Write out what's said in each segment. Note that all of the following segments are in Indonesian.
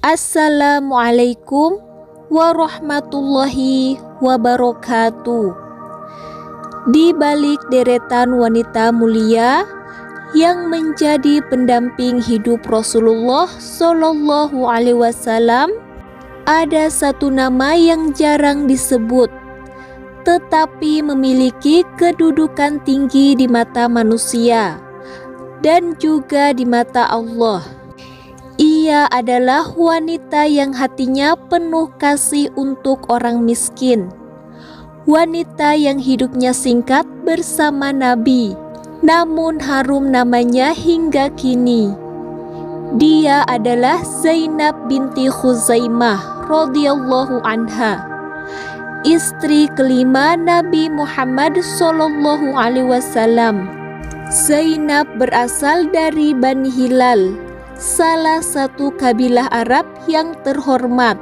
Assalamualaikum warahmatullahi wabarakatuh. Di balik deretan wanita mulia yang menjadi pendamping hidup Rasulullah Shallallahu Alaihi Wasallam, ada satu nama yang jarang disebut, tetapi memiliki kedudukan tinggi di mata manusia dan juga di mata Allah. Ia adalah wanita yang hatinya penuh kasih untuk orang miskin. Wanita yang hidupnya singkat bersama Nabi, namun harum namanya hingga kini. Dia adalah Zainab binti Khuzaimah radhiyallahu anha, istri kelima Nabi Muhammad Shallallahu Alaihi Wasallam. Zainab berasal dari Bani Hilal, salah satu kabilah Arab yang terhormat.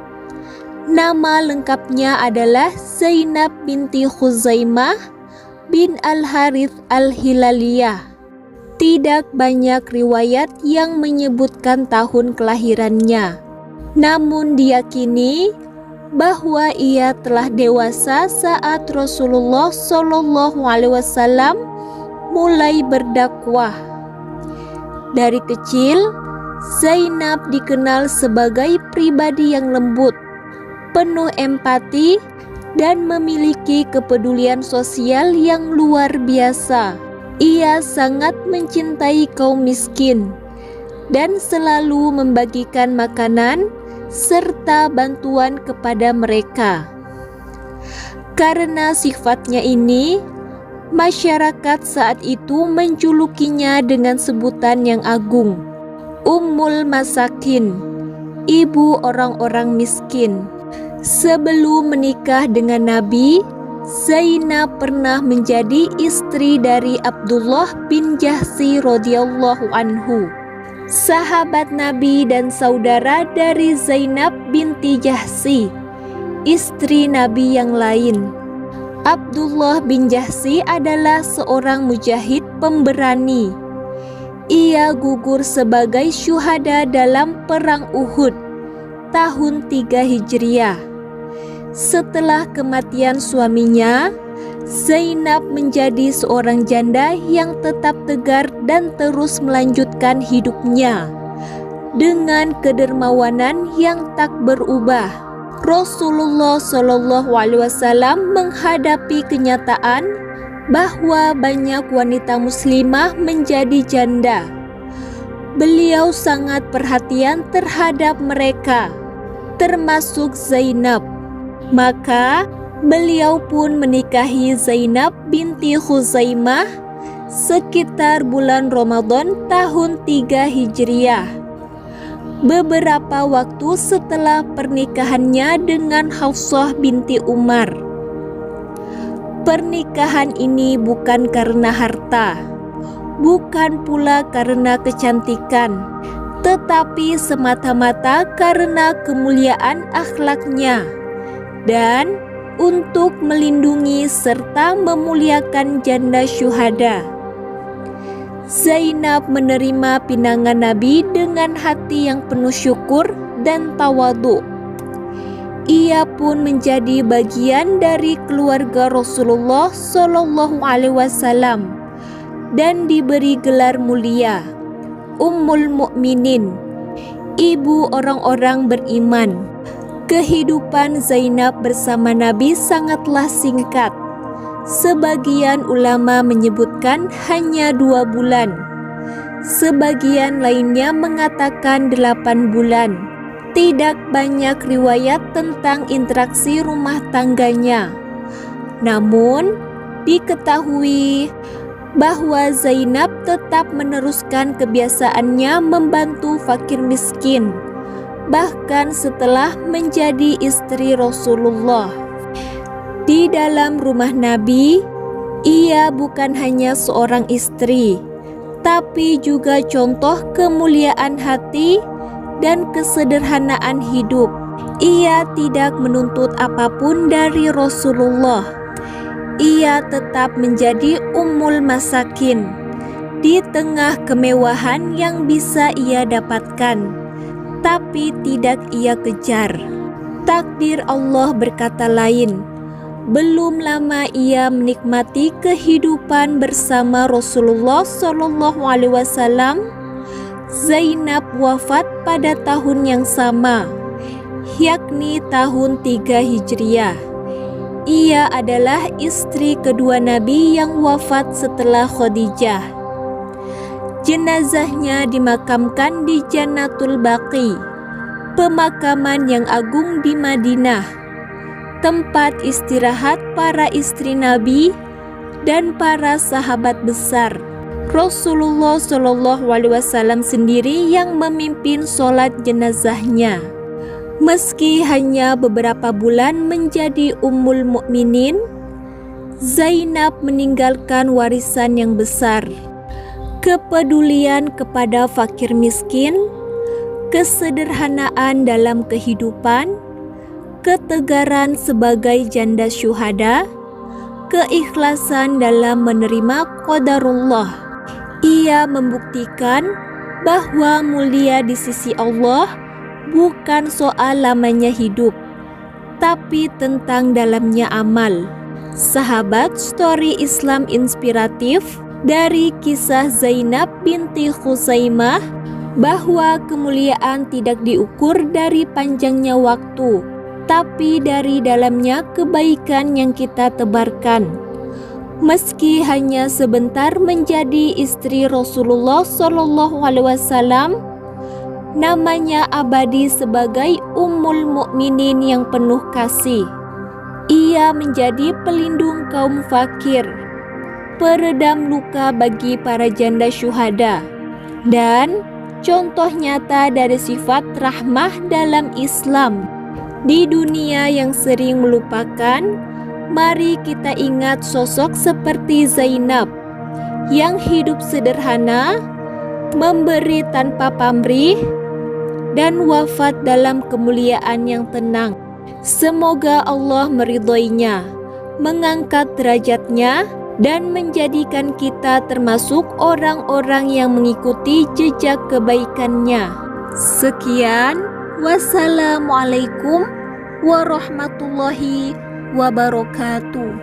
Nama lengkapnya adalah Zainab binti Khuzaimah bin Al-Harith Al-Hilaliyah. Tidak banyak riwayat yang menyebutkan tahun kelahirannya, namun diyakini bahwa ia telah dewasa saat Rasulullah Shallallahu Alaihi Wasallam mulai berdakwah. Dari kecil, Zainab dikenal sebagai pribadi yang lembut, penuh empati, dan memiliki kepedulian sosial yang luar biasa. Ia sangat mencintai kaum miskin dan selalu membagikan makanan serta bantuan kepada mereka. Karena sifatnya ini, masyarakat saat itu menjulukinya dengan sebutan yang agung, Ummul Masakin, ibu orang-orang miskin. Sebelum menikah dengan Nabi, Zainab pernah menjadi istri dari Abdullah bin Jahsy radhiyallahu anhu, sahabat Nabi dan saudara dari Zainab binti Jahsy, istri Nabi yang lain. Abdullah bin Jahsy adalah seorang mujahid pemberani. Ia gugur sebagai syuhada dalam perang Uhud tahun 3 Hijriah. Setelah kematian suaminya, Zainab menjadi seorang janda yang tetap tegar dan terus melanjutkan hidupnya dengan kedermawanan yang tak berubah. Rasulullah Shallallahu Alaihi Wasallam menghadapi kenyataan bahwa banyak wanita muslimah menjadi janda. Beliau sangat perhatian terhadap mereka, termasuk Zainab. Maka beliau pun menikahi Zainab binti Khuzaimah sekitar bulan Ramadan tahun 3 Hijriah. Beberapa waktu setelah pernikahannya dengan Hafsah binti Umar. Pernikahan ini bukan karena harta, bukan pula karena kecantikan, tetapi semata-mata karena kemuliaan akhlaknya dan untuk melindungi serta memuliakan janda syuhada. Zainab menerima pinangan Nabi dengan hati yang penuh syukur dan tawadhu. Ia pun menjadi bagian dari keluarga Rasulullah Shallallahu Alaihi Wasallam dan diberi gelar mulia, Ummul Mukminin, ibu orang-orang beriman. Kehidupan Zainab bersama Nabi sangatlah singkat. Sebagian ulama menyebutkan hanya 2 bulan. Sebagian lainnya mengatakan 8 bulan. Tidak banyak riwayat tentang interaksi rumah tangganya. Namun, diketahui bahwa Zainab tetap meneruskan kebiasaannya membantu fakir miskin, bahkan setelah menjadi istri Rasulullah. Di dalam rumah Nabi, ia bukan hanya seorang istri, tapi juga contoh kemuliaan hati dan kesederhanaan hidup. Ia tidak menuntut apapun dari Rasulullah. Ia tetap menjadi Ummul Masakin di tengah kemewahan yang bisa ia dapatkan. tapi tidak ia kejar. Takdir Allah berkata lain. Belum lama ia menikmati kehidupan bersama Rasulullah SAW. Zainab wafat pada tahun yang sama, yakni tahun 3 Hijriah. Ia adalah istri kedua Nabi yang wafat setelah Khadijah. Jenazahnya dimakamkan di Jannatul Baqi, pemakaman yang agung di Madinah, tempat istirahat para istri Nabi dan para sahabat besar. Rasulullah SAW sendiri yang memimpin sholat jenazahnya. Meski hanya beberapa bulan menjadi Ummul Mukminin, Zainab meninggalkan warisan yang besar, kepedulian kepada fakir miskin, kesederhanaan dalam kehidupan, ketegaran sebagai janda syuhada, keikhlasan dalam menerima qadarullah. Ia membuktikan bahwa mulia di sisi Allah bukan soal lamanya hidup, tapi tentang dalamnya amal. Sahabat, story Islam inspiratif dari kisah Zainab binti Khuzaimah bahwa kemuliaan tidak diukur dari panjangnya waktu, tapi dari dalamnya kebaikan yang kita tebarkan. Meski hanya sebentar menjadi istri Rasulullah SAW, namanya abadi sebagai Ummul Mukminin yang penuh kasih. Ia menjadi pelindung kaum fakir, peredam luka bagi para janda syuhada, dan contoh nyata dari sifat rahmah dalam Islam. Di dunia yang sering melupakan, mari kita ingat sosok seperti Zainab yang hidup sederhana, memberi tanpa pamrih, dan wafat dalam kemuliaan yang tenang. Semoga Allah meridhoinya, mengangkat derajatnya, dan menjadikan kita termasuk orang-orang yang mengikuti jejak kebaikannya. Sekian, wassalamualaikum warahmatullahi wabarakatuh.